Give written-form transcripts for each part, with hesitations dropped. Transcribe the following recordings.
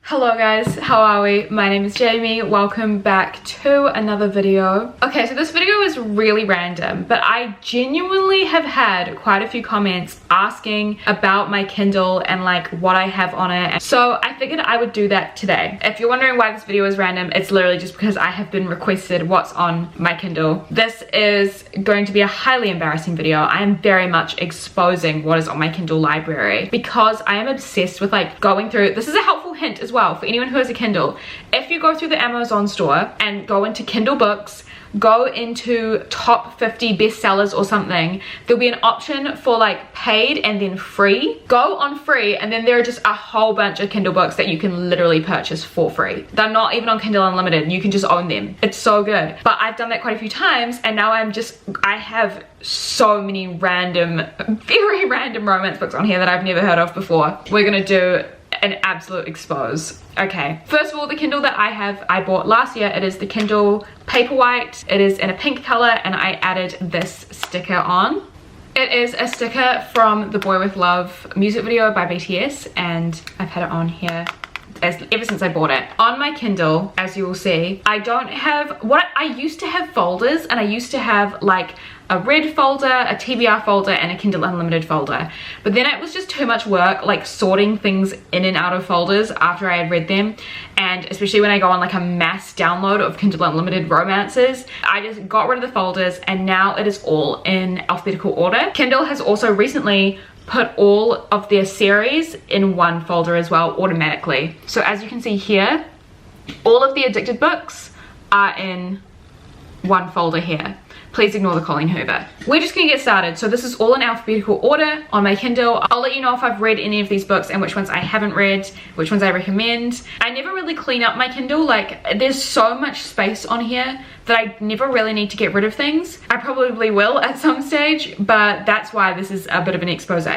Hello guys, how are we? My name is Jamie. Welcome back to another video. Okay, so this video is really random, but I genuinely have had quite a few comments asking about my Kindle and like what I have on it. So I figured I would do that today. If you're wondering why this video is random, it's literally just because I have been requested what's on my Kindle. This is going to be a highly embarrassing video. I am very much exposing what is on my Kindle library because I am obsessed with like going through. This is a helpful hint as well for anyone who has a Kindle. If you go through the Amazon store and go into Kindle books, go into top 50 bestsellers or something, there'll be an option for like paid and then free. Go on free and then there are just a whole bunch of Kindle books that you can literally purchase for free. They're not even on Kindle Unlimited, you can just own them. It's so good. But I've done that quite a few times and now I have so many random, very random romance books on here that I've never heard of before. We're gonna do an absolute expose. Okay, first of all, the Kindle that I bought last year, it is the Kindle Paperwhite. It is in a pink color and I added this sticker on. It is a sticker from the Boy With Love music video by BTS and I've had it on here ever since I bought it. On my Kindle, as you will see, I don't have what I used to have folders, and I used to have like a red folder, a TBR folder, and a Kindle Unlimited folder. But then it was just too much work like sorting things in and out of folders after I had read them, and especially when I go on like a mass download of Kindle Unlimited romances, I just got rid of the folders and now it is all in alphabetical order. Kindle has also recently put all of their series in one folder as well automatically. So as you can see here, all of the Addicted books are in one folder here. Please ignore the Colleen Hoover. We're just gonna get started. So this is all in alphabetical order on my Kindle. I'll let you know if I've read any of these books and which ones I haven't read, which ones I recommend. I never really clean up my Kindle. Like, there's so much space on here that I never really need to get rid of things. I probably will at some stage, but that's why this is a bit of an expose.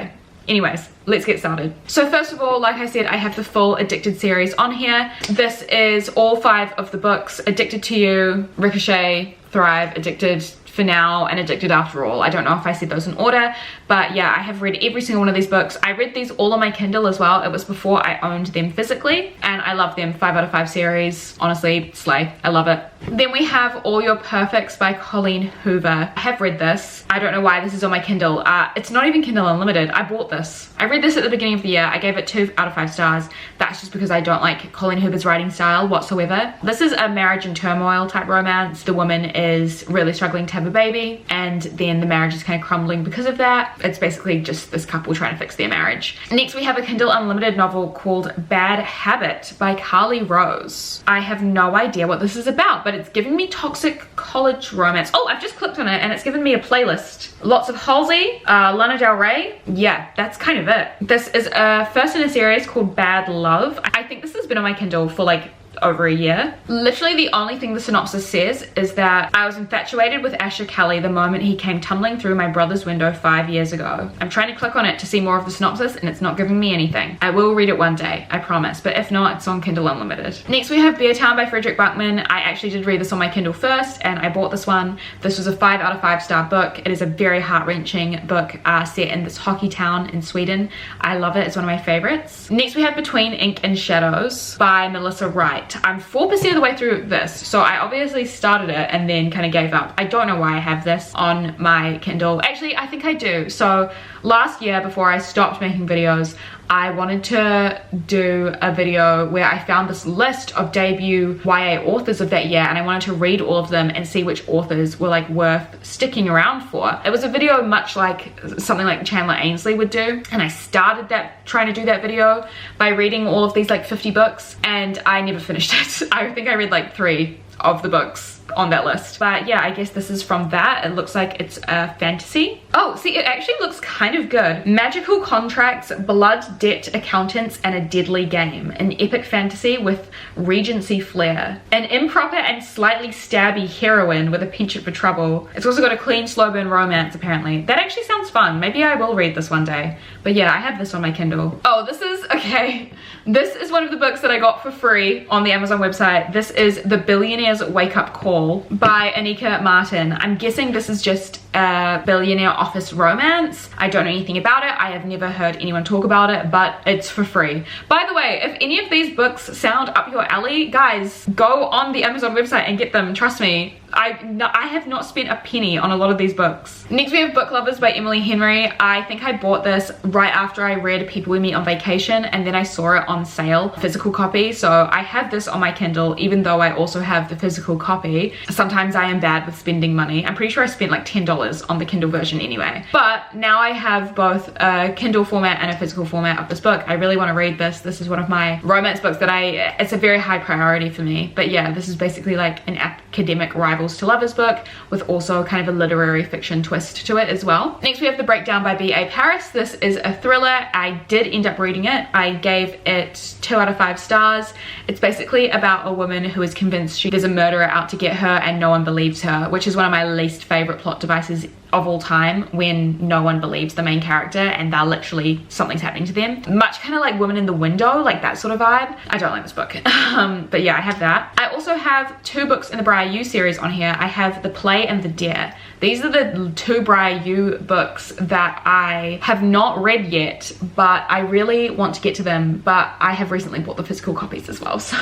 Anyways, let's get started. So first of all, like I said, I have the full Addicted series on here. This is all 5 of the books: Addicted to You, Ricochet, Thrive, Addicted for Now, and Addicted After All. I don't know if I said those in order, but yeah, I have read every single one of these books. I read these all on my Kindle as well. It was before I owned them physically, and I love them. 5 out of 5 series. Honestly, slay. I love it. Then we have All Your Perfects by Colleen Hoover. I have read this. I don't know why this is on my Kindle. It's not even Kindle Unlimited. I bought this. I read this at the beginning of the year. I gave it 2 out of 5 stars. That's just because I don't like Colleen Hoover's writing style whatsoever. This is a marriage in turmoil type romance. The woman is really struggling to have a baby, and then the marriage is kind of crumbling because of that. It's basically just this couple trying to fix their marriage. Next, we have a Kindle Unlimited novel called Bad Habit by Carly Rose. I have no idea what this is about, but it's giving me toxic college romance. Oh, I've just clicked on it and it's given me a playlist. Lots of Halsey, Lana Del Rey. Yeah, that's kind of it. This is a first in a series called Bad Love. I think this has been on my Kindle for like over a year. Literally the only thing the synopsis says is that I was infatuated with Asher Kelly the moment he came tumbling through my brother's window 5 years ago. I'm trying to click on it to see more of the synopsis and it's not giving me anything. I will read it one day, I promise, but if not, it's on Kindle Unlimited. Next we have Beer Town by Frederick Buckman. I actually did read this on my Kindle first and I bought this one. This was a 5 out of 5 star book. It is a very heart-wrenching book set in this hockey town in Sweden. I love it, it's one of my favorites. Next we have Between Ink and Shadows by Melissa Wright. I'm 4% of the way through this, so I obviously started it and then kind of gave up. I don't know why I have this on my Kindle. Actually, I think I do. So last year, before I stopped making videos, I wanted to do a video where I found this list of debut YA authors of that year and I wanted to read all of them and see which authors were like worth sticking around for. It was a video much like something like Chandler Ainsley would do, and I started trying to do that video by reading all of these like 50 books and I never finished it. I think I read like 3 of the books on that list. But yeah, I guess this is from that. It looks like it's a fantasy. Oh, see, it actually looks kind of good. Magical contracts, blood, debt, accountants, and a deadly game. An epic fantasy with Regency flair. An improper and slightly stabby heroine with a penchant for trouble. It's also got a clean, slow burn romance, apparently. That actually sounds fun. Maybe I will read this one day. But yeah, I have this on my Kindle. Oh, this is, okay. This is one of the books that I got for free on the Amazon website. This is The Billionaire's Wake Up Call Fall by Anika Martin. I'm guessing this is just a billionaire office romance. I don't know anything about it. I have never heard anyone talk about it, but it's for free. By the way, if any of these books sound up your alley, guys, go on the Amazon website and get them. Trust me. I have not spent a penny on a lot of these books. Next we have Book Lovers by Emily Henry. I think I bought this right after I read People We Meet on Vacation, and then I saw it on sale, physical copy. So I have this on my Kindle, even though I also have the physical copy. Sometimes I am bad with spending money. I'm pretty sure I spent like $10 on the Kindle version anyway. But now I have both a Kindle format and a physical format of this book. I really want to read this. This is one of my romance books that it's a very high priority for me. But yeah, this is basically like an academic rivals to lovers book with also kind of a literary fiction twist to it as well. Next we have The Breakdown by B.A. Paris. This is a thriller. I did end up reading it. I gave it 2 out of 5 stars. It's basically about a woman who is convinced there's a murderer out to get her and no one believes her, which is one of my least favorite plot devices of all time, when no one believes the main character and they're literally, something's happening to them. Much kind of like Woman in the Window, like that sort of vibe. I don't like this book. But yeah, I have that. I also have 2 books in the Briar You series on here. I have The Play and The Dare. These are the 2 Briar You books that I have not read yet, but I really want to get to them. But I have recently bought the physical copies as well. So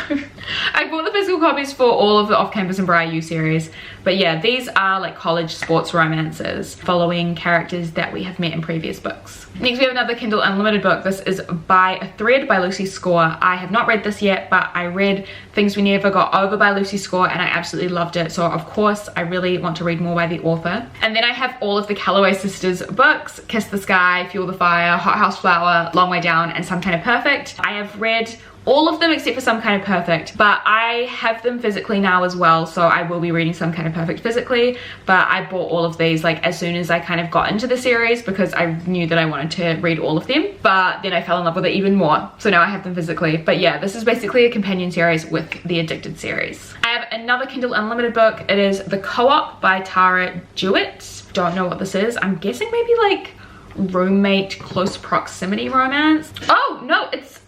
I bought the physical copies for all of the Off Campus and Briar You series. But yeah, these are like college sports romances following characters that we have met in previous books. Next we have another Kindle Unlimited book. This is by A Thread by Lucy Score. I have not read this yet, but I read Things We Never Got Over by Lucy Score and I absolutely loved it. So of course I really want to read more by the author. And then I have all of the Calloway sisters books: Kiss the Sky, Fuel the Fire, Hot House Flower, Long Way Down, and Some Kind of Perfect. I have read all of them except for Some Kind of Perfect, but I have them physically now as well, so I will be reading Some Kind of Perfect physically. But I bought all of these like as soon as I kind of got into the series because I knew that I wanted to read all of them, but then I fell in love with it even more, so now I have them physically. But yeah, this is basically a companion series with the Addicted series. I have another Kindle Unlimited book. It is The Co-op by Tara Jewett. Don't know what this is. I'm guessing maybe like roommate close proximity romance. Oh no, it's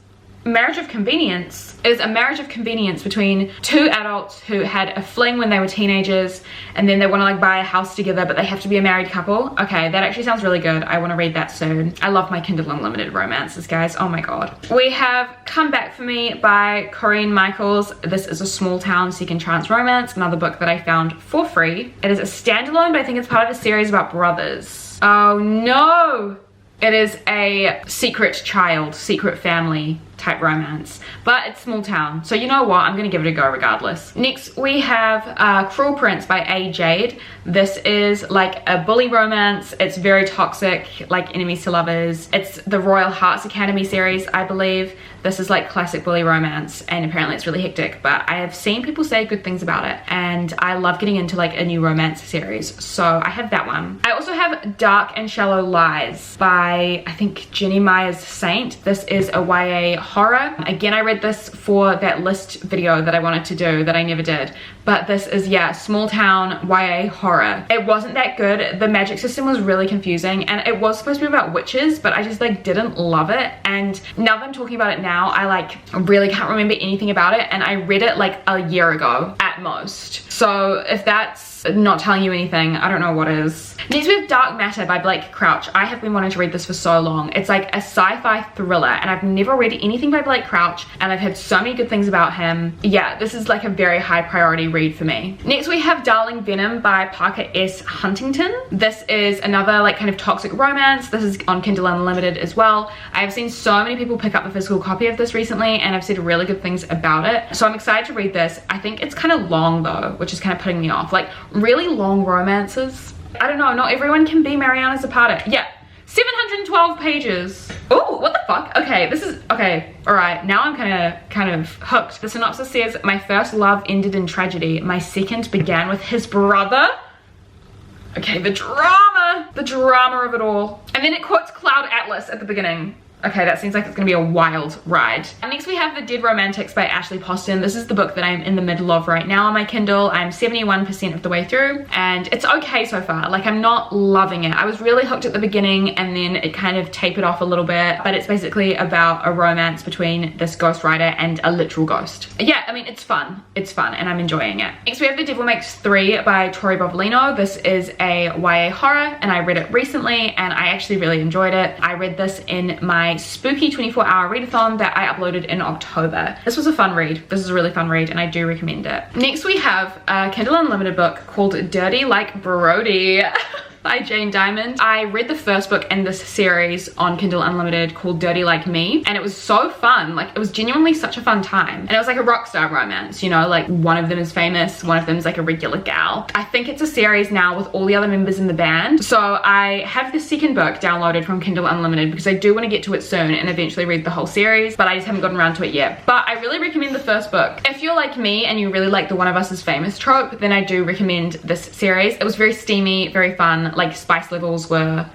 Marriage of Convenience. It is a marriage of convenience between 2 adults who had a fling when they were teenagers and then they want to like buy a house together, but they have to be a married couple. Okay, that actually sounds really good. I want to read that soon. I love my Kindle Unlimited romances, guys. Oh my god. We have Come Back For Me by Corinne Michaels. This is a small town second chance romance, another book that I found for free. It is a standalone, but I think it's part of a series about brothers. Oh no! It is a secret child, secret family type romance, but it's small town, so you know what, I'm gonna give it a go regardless. Next we have Cruel Prince by A. Jade. This is like a bully romance. It's very toxic, like enemies to lovers. It's the Royal Hearts Academy series, I believe. This is like classic bully romance, and apparently it's really hectic, but I have seen people say good things about it, and I love getting into like a new romance series, so I have that one. I also have Dark and Shallow Lies by, I think, Jenny Myers Saint. This is a YA horror. Again, I read this for that list video that I wanted to do that I never did, but this is, yeah, small town YA horror. It wasn't that good. The magic system was really confusing, and it was supposed to be about witches, but I just like didn't love it. And now that I'm talking about it now, I like really can't remember anything about it, and I read it like a year ago at most. So if that's not telling you anything, I don't know what is. Next we have Dark Matter by Blake Crouch. I have been wanting to read this for so long. It's like a sci-fi thriller, and I've never read anything by Blake Crouch, and I've heard so many good things about him. Yeah, this is like a very high priority read for me. Next we have Darling Venom by Parker S. Huntington. This is another like kind of toxic romance. This is on Kindle Unlimited as well. I have seen so many people pick up the physical copy of this recently, and I've said really good things about it, so I'm excited to read this. I think it's kind of long though, which is kind of putting me off. Like really long romances, I don't know, not everyone can be Mariana Zapata. Yeah, 712 pages. Oh, what the fuck? Okay, this is, okay, all right, now I'm kind of hooked. The synopsis says, my first love ended in tragedy. My second began with his brother. Okay, the drama of it all. And then it quotes Cloud Atlas at the beginning. Okay, that seems like it's gonna be a wild ride. Next we have The Dead Romantics by Ashley Poston. This is the book that I'm in the middle of right now on my Kindle. I'm 71% of the way through and it's okay so far. Like, I'm not loving it. I was really hooked at the beginning and then it kind of tapered off a little bit, but it's basically about a romance between this ghostwriter and a literal ghost. Yeah, I mean, it's fun and I'm enjoying it. Next we have The Devil Makes 3 by Tori Bovolino. This is a YA horror and I read it recently and I actually really enjoyed it. I read this in my spooky 24-hour readathon that I uploaded in October. This was a fun read. This is a really fun read and I do recommend it. Next we have a Kindle Unlimited book called Dirty Like Brody by Jane Diamond. I read the first book in this series on Kindle Unlimited called Dirty Like Me and it was so fun. Like, it was genuinely such a fun time and it was like a rock star romance, you know, like one of them is famous, one of them is like a regular gal. I think it's a series now with all the other members in the band, so I have the second book downloaded from Kindle Unlimited because I do want to get to it soon and eventually read the whole series, but I just haven't gotten around to it yet. But I really recommend the first book. If you're like me and you really like the One of Us is Famous trope, then I do recommend this series. It was very steamy, very fun. Like, spice levels were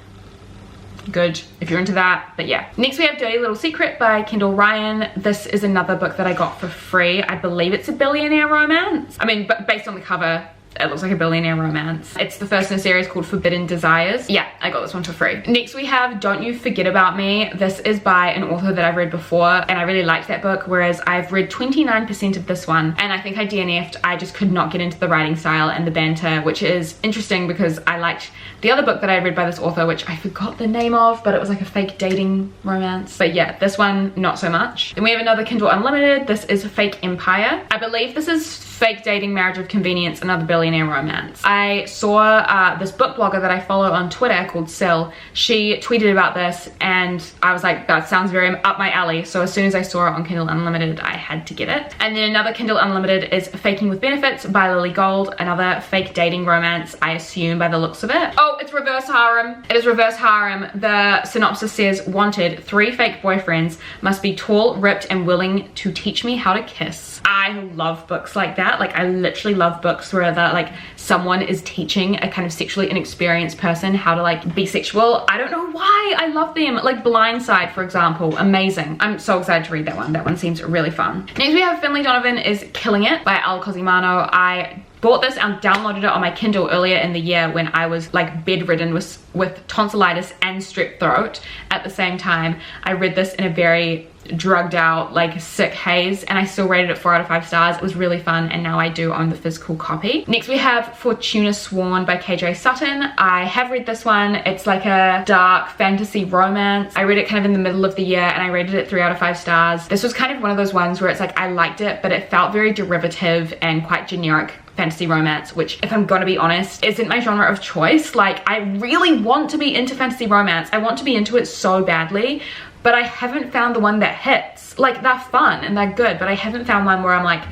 good if you're into that, but yeah. Next we have Dirty Little Secret by Kendall Ryan. This is another book that I got for free. I believe it's a billionaire romance. I mean, but based on the cover, it looks like a billionaire romance. It's the first in a series called Forbidden Desires. Yeah, I got this one for free. Next we have Don't You Forget About Me. This is by an author that I've read before and I really liked that book, whereas I've read 29% of this one and I think I DNF'd. I just could not get into the writing style and the banter, which is interesting because I liked the other book that I read by this author, which I forgot the name of, but it was like a fake dating romance. But yeah, this one, not so much. Then we have another Kindle Unlimited. This is Fake Empire. I believe this is Fake Dating, Marriage of Convenience, Another Billionaire Romance. I saw this book blogger that I follow on Twitter called Sil. She tweeted about this and I was like, that sounds very up my alley. So as soon as I saw it on Kindle Unlimited, I had to get it. And then another Kindle Unlimited is Faking with Benefits by Lily Gold. Another fake dating romance, I assume by the looks of it. Oh, it's reverse harem. It is reverse harem. The synopsis says, wanted, 3 fake boyfriends, must be tall, ripped, and willing to teach me how to kiss. I love books like that. Like, I literally love books where like someone is teaching a kind of sexually inexperienced person how to like be sexual. I don't know why, I love them. Like Blindside, for example, amazing. I'm so excited to read that one. That one seems really fun. Next we have Finley Donovan is Killing It by Al Cosimano. I bought this and downloaded it on my Kindle earlier in the year when I was like bedridden with tonsillitis and strep throat at the same time. I read this in a very drugged out, like sick haze, and I still rated it 4 out of 5 stars. It was really fun and now I do own the physical copy. Next we have Fortuna Sworn by KJ Sutton. I have read this one. It's like a dark fantasy romance. I read it kind of in the middle of the year and I rated it 3 out of 5 stars. This was kind of one of those ones where it's like I liked it, but it felt very derivative and quite generic fantasy romance, which, if I'm gonna be honest, isn't my genre of choice. Like, I really want to be into fantasy romance. I want to be into it so badly, but I haven't found the one that hits. Like, they're fun and they're good, but I haven't found one where I'm like,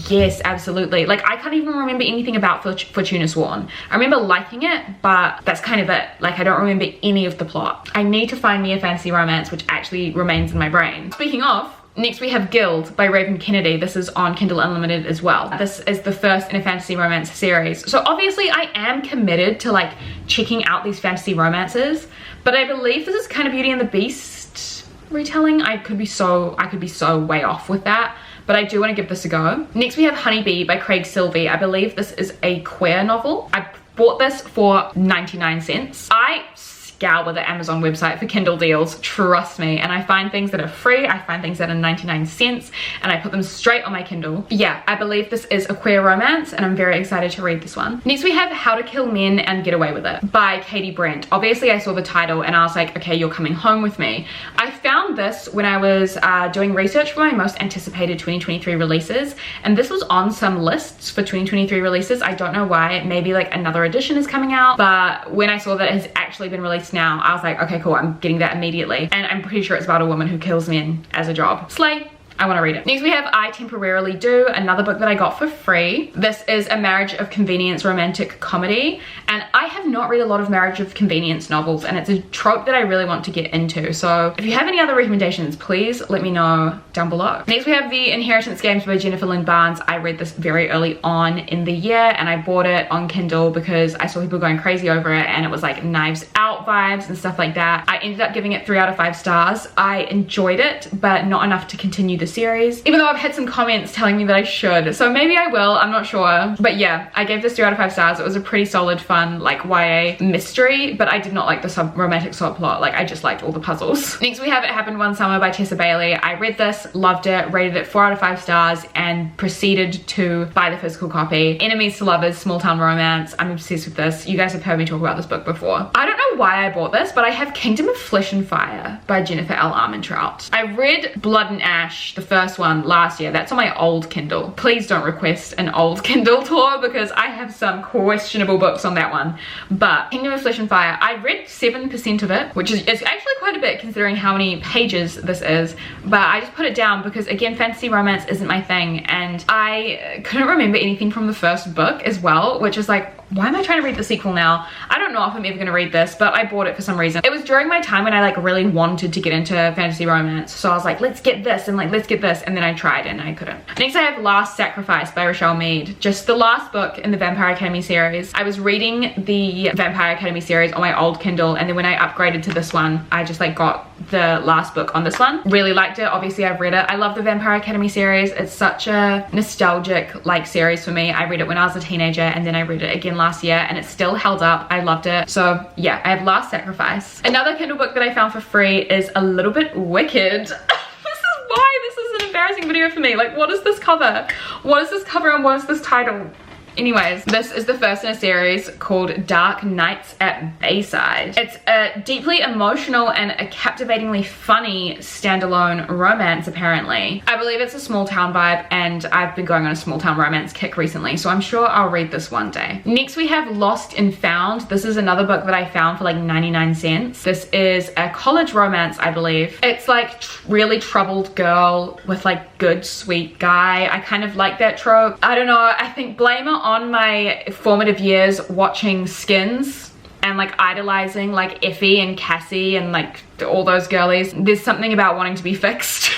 yes, absolutely. Like, I can't even remember anything about Fortuna Sworn. I remember liking it, but that's kind of it. Like, I don't remember any of the plot. I need to find me a fantasy romance which actually remains in my brain. Speaking of, next we have Guild by Raven Kennedy. This is on Kindle Unlimited as well. This is the first in a fantasy romance series. So obviously I am committed to like checking out these fantasy romances, but I believe this is kind of Beauty and the Beast retelling. I could be so way off with that, but I do want to give this a go. Next we have Honeybee by Craig Silvey. I believe this is a queer novel. I bought this for 99 cents. I scour the Amazon website for Kindle deals, trust me, and I find things that are free, I find things that are 99 cents, and I put them straight on my Kindle. Yeah, I believe this is a queer romance, and I'm very excited to read this one. Next we have How to Kill Men and Get Away With It by Katie Brent. Obviously I saw the title and I was like, okay, you're coming home with me. I found this when I was doing research for my most anticipated 2023 releases, and this was on some lists for 2023 releases. I don't know why, maybe like another edition is coming out, but when I saw that it has actually been released now, I was like, okay, cool, I'm getting that immediately. And I'm pretty sure it's about a woman who kills men as a job. Slay. I want to read it. Next we have I Temporarily Do, another book that I got for free. This is a marriage of convenience romantic comedy, and I have not read a lot of marriage of convenience novels, and it's a trope that I really want to get into. So if you have any other recommendations, please let me know down below. Next we have The Inheritance Games by Jennifer Lynn Barnes. I read this very early on in the year, and I bought it on Kindle because I saw people going crazy over it, and it was like Knives Out vibes and stuff like that. I ended up giving it 3 out of 5 stars. I enjoyed it, but not enough to continue the series, even though I've had some comments telling me that I should, so maybe I will, I'm not sure. But yeah, I gave this 3 out of 5 stars. It was a pretty solid, fun, like YA mystery, but I did not like the romantic subplot. Like, I just liked all the puzzles. Next we have It Happened One Summer by Tessa Bailey. I read this, loved it, rated it 4 out of 5 stars, and proceeded to buy the physical copy. Enemies to Lovers, Small Town Romance. I'm obsessed with this. You guys have heard me talk about this book before. I don't know why I bought this, but I have Kingdom of Flesh and Fire by Jennifer L. Armentrout. I read Blood and Ash, the first one, last year. That's on my old Kindle. Please don't request an old Kindle tour because I have some questionable books on that one. But Kingdom of Flesh and Fire, I read 7% of it, which is actually quite a bit considering how many pages this is, but I just put it down because, again, fantasy romance isn't my thing, and I couldn't remember anything from the first book as well, which is like, why am I trying to read the sequel now? I don't know if I'm ever going to read this, but I bought it for some reason. It was during my time when I like really wanted to get into fantasy romance, so I was like, let's get this, and like, let's get this, and then I tried and I couldn't. Next I have Last Sacrifice by Rochelle Mead, just the last book in the Vampire Academy series. I was reading the Vampire Academy series on my old Kindle, and then when I upgraded to this one, I just like got the last book on this one. Really liked it. Obviously I've read it. I love the Vampire Academy series. It's such a nostalgic like series for me. I read it when I was a teenager, and then I read it again last year, and it's still held up. I loved it. So yeah, I have Last Sacrifice. Another Kindle book that I found for free is A Little Bit Wicked. This is why this is an embarrassing video for me. Like, what is this cover? What is this cover and what is this title? Anyways, this is the first in a series called Dark Nights at Bayside. It's a deeply emotional and a captivatingly funny standalone romance, apparently. I believe it's a small town vibe, and I've been going on a small town romance kick recently, so I'm sure I'll read this one day. Next we have Lost and Found. This is another book that I found for like 99 cents. This is a college romance, I believe. It's like really troubled girl with like good sweet guy. I kind of like that trope. I don't know, I think blame it on my formative years watching Skins and like idolizing like Effie and Cassie and like all those girlies. There's something about wanting to be fixed.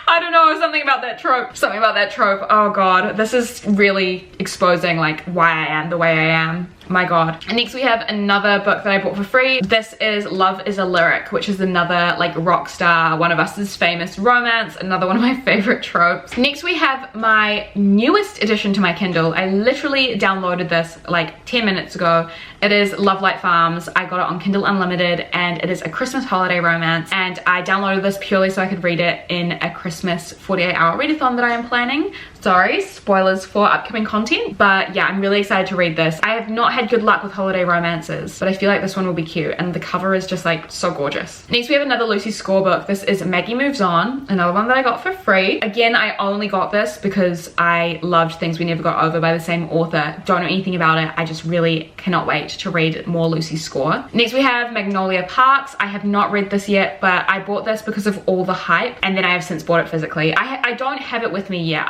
I don't know, something about that trope. Something about that trope. Oh god, this is really exposing like why I am the way I am. My god. And next we have another book that I bought for free. This is Love is a Lyric, which is another like rock star, One of Us's famous romance, another one of my favorite tropes. Next we have my newest addition to my Kindle. I literally downloaded this like 10 minutes ago. It is Love Light Farms. I got it on Kindle Unlimited, and it is a Christmas holiday romance, and I downloaded this purely so I could read it in a Christmas 48-hour readathon that I am planning. Sorry, spoilers for upcoming content, but yeah, I'm really excited to read this. I have not had good luck with holiday romances, but I feel like this one will be cute, and the cover is just like so gorgeous. Next we have another Lucy Score book. This is Maggie Moves On, another one that I got for free. Again, I only got this because I loved Things We Never Got Over by the same author. Don't know anything about it. I just really cannot wait to read more Lucy Score. Next we have Magnolia Parks. I have not read this yet, but I bought this because of all the hype, and then I have since bought it physically. I don't have it with me yet.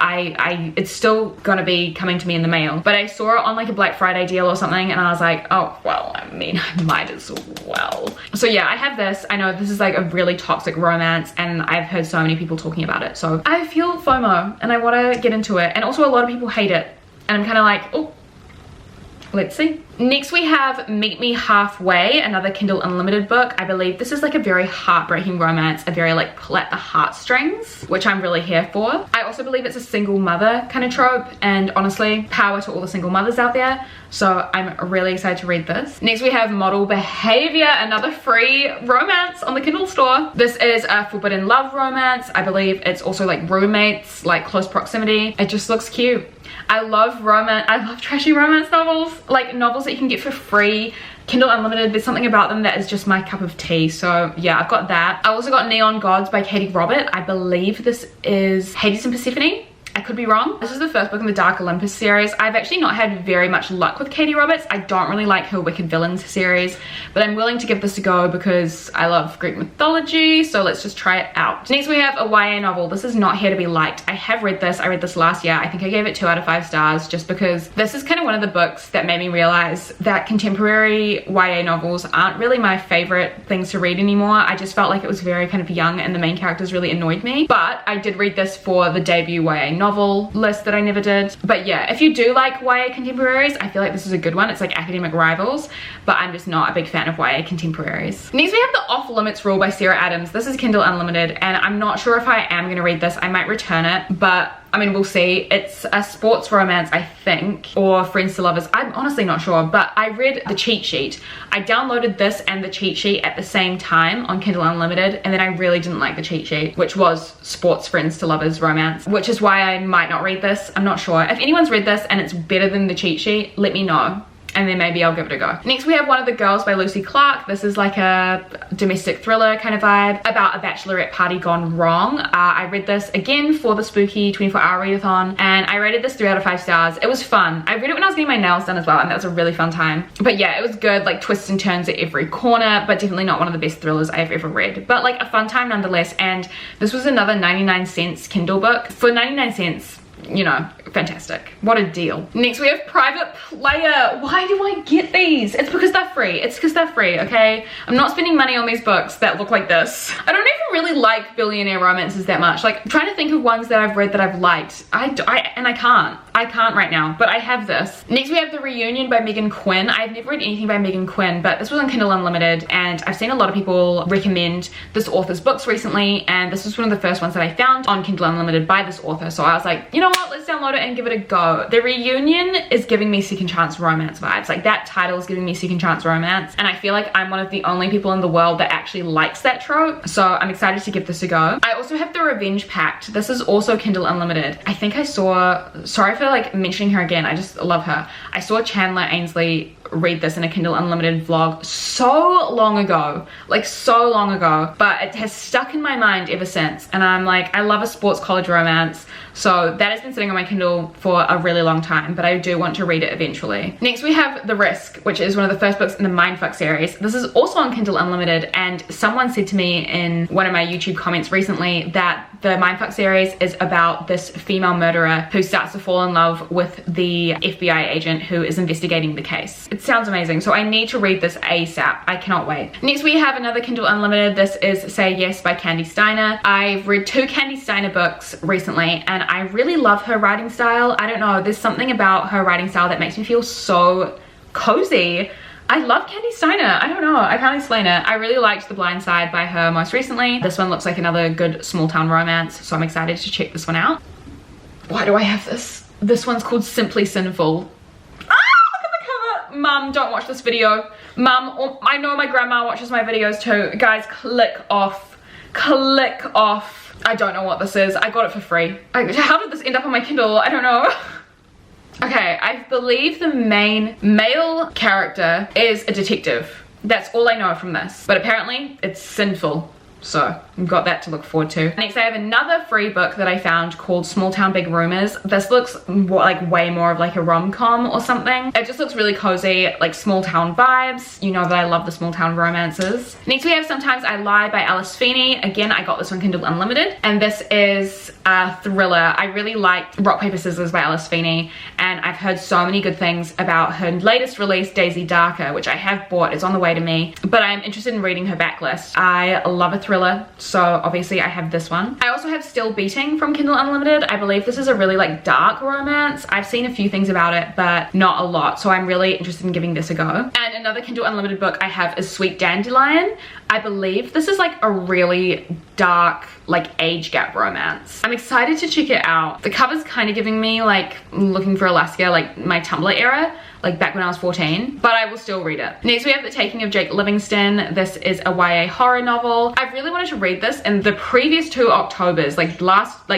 It's still gonna be coming to me in the mail, but I saw it on like a Black Friday deal or something, and I was like, oh well, I mean, I might as well. So yeah, I have this. I know this is like a really toxic romance, and I've heard so many people talking about it, so I feel FOMO and I want to get into it. And also a lot of people hate it, and I'm kind of like, oh, let's see. Next we have Meet Me Halfway, another Kindle Unlimited book. I believe this is like a very heartbreaking romance, a very like pull at the heartstrings, which I'm really here for. I also believe it's a single mother kind of trope, and honestly, power to all the single mothers out there. So I'm really excited to read this. Next we have Model Behavior, another free romance on the Kindle store. This is a forbidden love romance. I believe it's also like roommates, like close proximity. It just looks cute. I love romance. I love trashy romance novels, like novels that you can get for free. Kindle Unlimited, there's something about them that is just my cup of tea. So yeah, I've got that. I also got Neon Gods by Katie Robert. I believe this is Hades and Persephone. I could be wrong. This is the first book in the Dark Olympus series. I've actually not had very much luck with Katie Roberts. I don't really like her Wicked Villains series, but I'm willing to give this a go because I love Greek mythology, so let's just try it out. Next we have a YA novel. This is Not Here to Be Liked. I have read this. I read this last year. I think I gave it 2 out of 5 stars just because this is kind of one of the books that made me realize that contemporary YA novels aren't really my favorite things to read anymore. I just felt like it was very kind of young and the main characters really annoyed me. But I did read this for the debut YA novel list that I never did. But yeah, if you do like YA contemporaries, I feel like this is a good one. It's like academic rivals, but I'm just not a big fan of YA contemporaries. Next we have The Off Limits Rule by Sarah Adams. This is Kindle Unlimited, and I'm not sure if I am going to read this. I might return it, but I mean, we'll see. It's a sports romance, I think, or Friends to Lovers. I'm honestly not sure, but I read the cheat sheet. I downloaded this and the cheat sheet at the same time on Kindle Unlimited, and then I really didn't like the cheat sheet, which was sports Friends to Lovers romance, which is why I might not read this. I'm not sure. If anyone's read this and it's better than the cheat sheet, let me know, and then maybe I'll give it a go. Next we have One of the Girls by Lucy Clark. This is like a domestic thriller kind of vibe about a bachelorette party gone wrong. I read this again for the spooky 24-hour readathon, and I rated this 3 out of 5 stars. It was fun. I read it when I was getting my nails done as well, and that was a really fun time. But yeah, it was good, like twists and turns at every corner, but definitely not one of the best thrillers I've ever read. But like a fun time nonetheless, and this was another 99-cent Kindle book. For 99 cents, you know, fantastic. What a deal. Next we have Private Player. Why do I get these? It's because they're free. It's because they're free, okay? I'm not spending money on these books that look like this. I don't even really like billionaire romances that much. Like, I'm trying to think of ones that I've read that I've liked. I can't right now, but I have this. Next we have The Reunion by Megan Quinn. I've never read anything by Megan Quinn, but this was on Kindle Unlimited, and I've seen a lot of people recommend this author's books recently, and this was one of the first ones that I found on Kindle Unlimited by this author, so I was like, you know what, let's download it and give it a go. The Reunion is giving me second chance romance vibes. Like, that title is giving me second chance romance, and I feel like I'm one of the only people in the world that actually likes that trope, so I'm excited to give this a go. I also have The Revenge Pact. This is also Kindle Unlimited. I think I saw, sorry for like mentioning her again, I just love her. I saw Chandler Ainsley read this in a Kindle Unlimited vlog so long ago, like so long ago, but it has stuck in my mind ever since, and I'm like, I love a sports college romance, so that has been sitting on my Kindle for a really long time, but I do want to read it eventually. Next we have The Risk, which is one of the first books in the Mindfuck series. This is also on Kindle Unlimited, and someone said to me in one of my YouTube comments recently that the Mindfuck series is about this female murderer who starts to fall in love with the FBI agent who is investigating the case. It sounds amazing, so I need to read this ASAP. I cannot wait. Next we have another Kindle Unlimited. This is Say Yes by Candy Steiner. I've read 2 Candy Steiner books recently, and I really love her writing style. I don't know, there's something about her writing style that makes me feel so cozy. I love Candy Steiner. I don't know, I can't explain it. I really liked The Blind Side by her most recently. This one looks like another good small town romance, so I'm excited to check this one out. Why do I have this? This one's called Simply Sinful. Mum, don't watch this video. Mum, oh, I know my grandma watches my videos too. Guys, click off. Click off. I don't know what this is. I got it for free. How did this end up on my Kindle? I don't know. Okay, I believe the main male character is a detective. That's all I know from this. But apparently, it's sinful. So, I've got that to look forward to. Next, I have another free book that I found called Small Town Big Rumors. This looks like way more of like a rom-com or something. It just looks really cozy, like small town vibes. You know that I love the small town romances. Next, we have Sometimes I Lie by Alice Feeney. Again, I got this on Kindle Unlimited, and this is a thriller. I really liked Rock, Paper, Scissors by Alice Feeney, and I've heard so many good things about her latest release, Daisy Darker, which I have bought. It's on the way to me, but I'm interested in reading her backlist. I love a thriller, so obviously I have this one. I also have Still Beating from Kindle Unlimited. I believe this is a really like dark romance. I've seen a few things about it, but not a lot, so I'm really interested in giving this a go. And another Kindle Unlimited book I have is Sweet Dandelion. I believe this is like a really dark, like age gap romance. I'm excited to check it out. The cover's kind of giving me like Looking for Alaska, like my Tumblr era, like back when I was 14, but I will still read it. Next we have The Taking of Jake Livingston. This is a YA horror novel. I really wanted to read this in the previous 2 Octobers, like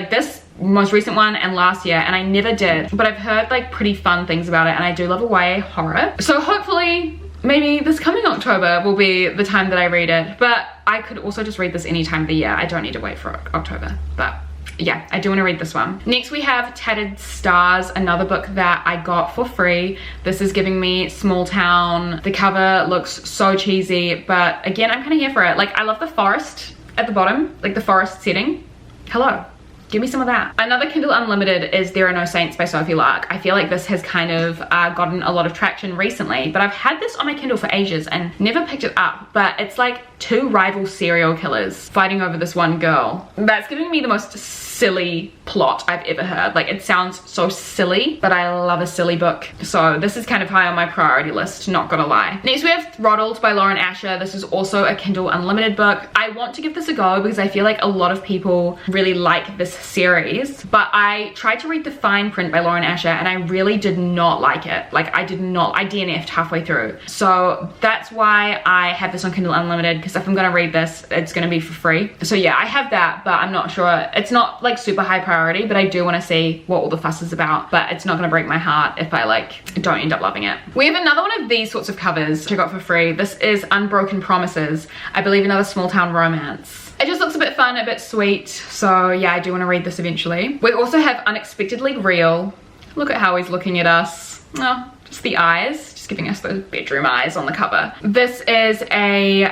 this most recent one and last year, and I never did, but I've heard like pretty fun things about it, and I do love a YA horror. So hopefully maybe this coming October will be the time that I read it, but I could also just read this any time of the year. I don't need to wait for October, but yeah, I do want to read this one. Next we have Tattered Stars, another book that I got for free. This is giving me small town. The cover looks so cheesy, but again, I'm kind of here for it. Like, I love the forest at the bottom, like the forest setting. Hello. Give me some of that. Another Kindle Unlimited is There Are No Saints by Sophie Lark. I feel like this has kind of gotten a lot of traction recently, but I've had this on my Kindle for ages and never picked it up. But it's like two rival serial killers fighting over this one girl. That's giving me the most silly plot I've ever heard. Like, it sounds so silly, but I love a silly book. So this is kind of high on my priority list, not gonna lie. Next we have Throttled by Lauren Asher. This is also a Kindle Unlimited book. I want to give this a go because I feel like a lot of people really like this series, but I tried to read the fine print by Lauren Asher and I really did not like it. Like, I DNF'd halfway through. So that's why I have this on Kindle Unlimited, because if I'm gonna read this, it's gonna be for free. So yeah, I have that, but I'm not sure. It's not like super high priority, but I do want to see what all the fuss is about. But it's not gonna break my heart if I like don't end up loving it. We have another one of these sorts of covers which I got for free. This is Unbroken Promises. I believe another small town romance. It just looks a bit fun, a bit sweet. So yeah, I do want to read this eventually. We also have Unexpectedly Real. Look at how he's looking at us. Oh, just the eyes. Giving us those bedroom eyes on the cover. This is a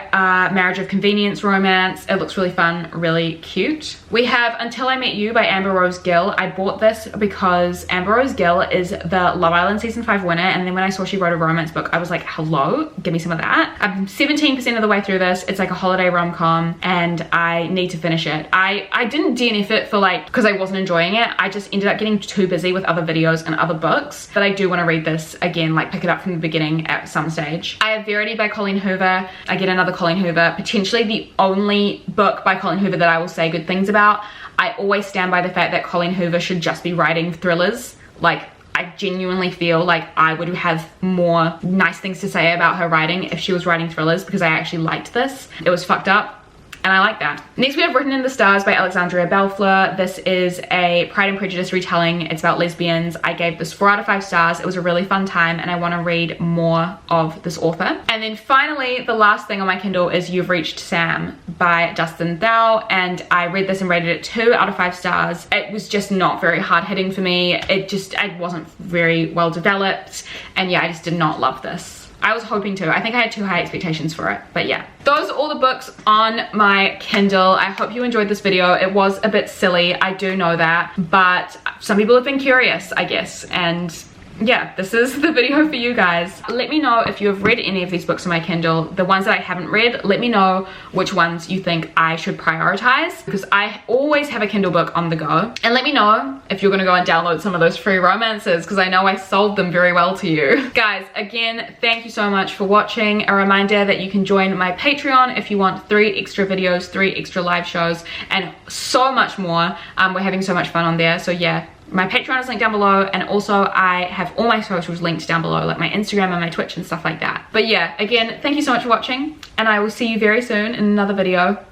marriage of convenience romance. It looks really fun, really cute. We have Until I Met You by Amber Rose Gill. I bought this because Amber Rose Gill is the Love Island season 5 winner, and then when I saw she wrote a romance book, I was like, hello, give me some of that. I'm 17% of the way through this. It's like a holiday rom-com and I need to finish it. I didn't DNF it for like, because I wasn't enjoying it. I just ended up getting too busy with other videos and other books, but I do want to read this again, like pick it up from the beginning at some stage. I have Verity by Colleen Hoover. Again, another Colleen Hoover, potentially the only book by Colleen Hoover that I will say good things about. I always stand by the fact that Colleen Hoover should just be writing thrillers. Like, I genuinely feel like I would have more nice things to say about her writing if she was writing thrillers, because I actually liked this. It was fucked up, and I like that. Next we have Written in the Stars by Alexandria Belfleur. This is a Pride and Prejudice retelling. It's about lesbians. I gave this 4 out of 5 stars. It was a really fun time and I want to read more of this author. And then finally, the last thing on my Kindle is You've Reached Sam by Justin Thau, and I read this and rated it 2 out of 5 stars. It was just not very hard hitting for me. It wasn't very well developed, and yeah, I just did not love this. I was hoping to. I think I had too high expectations for it, but yeah. Those are all the books on my Kindle. I hope you enjoyed this video. It was a bit silly, I do know that, but some people have been curious, I guess, and yeah, this is the video for you guys. Let me know if you have read any of these books on my Kindle. The ones that I haven't read, let me know which ones you think I should prioritize, because I always have a Kindle book on the go. And let me know if you're gonna go and download some of those free romances, because I know I sold them very well to you. Guys, again, thank you so much for watching. A reminder that you can join my Patreon if you want 3 extra videos, 3 extra live shows, and so much more. We're having so much fun on there, so yeah. My Patreon is linked down below, and also I have all my socials linked down below, like my Instagram and my Twitch and stuff like that. But yeah, again, thank you so much for watching, and I will see you very soon in another video.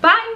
Bye!